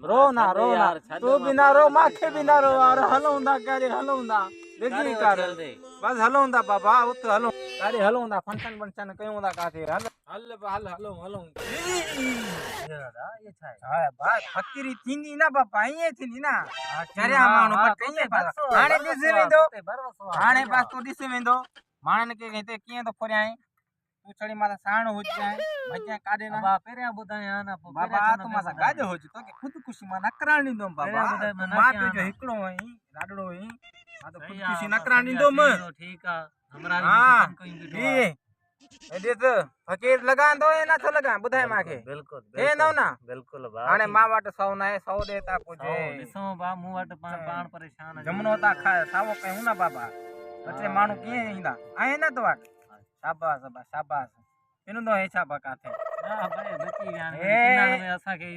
रो ना तू भी ना रो माखे भी ना रो यार हलूंदा करे हलूंदा देखी कर बस हलूंदा बाबा उत हलो करे हलूंदा फंक्शन फंक्शन कयूंदा काथे हल हल हल हलो हलो दादा ये छाए हां भाई फकीरी थींदी ना बाबा ये थींदी ना चरिया माण्हू पर कईए पास हाणे ॾिस वेंदो हाणे पास तो ॾिस वेंदो माणन के हिते कीअं तो फरियाए तू छड़ी माता साण हो जाए भजा काडे ना बाबा पेरिया बुधाया ना बाबा तू माता गाज हो तो के खुदकुशी मा नकराणी दो बाबा मां पे जो हिकड़ो हई लाडड़ो हई मा तो खुदकुशी नकराणी दो म ठीक है हमरा भी कोई भी एदिस फकीर लगान दो ना तो लगा बुधाए माके बिल्कुल ए नो ना बिल्कुल बा हाने मा वाट 100 ना 100 देता कुछ ॾिसो बा मु वट पाण परेशान जमनो ता खा सावो कयूं ना बाबा अटे मानू किए इंदा आए ना तो वाट शाबाश शाबाश इनु तो हेछा बका थे हां भाई बची गया किनारे में असा के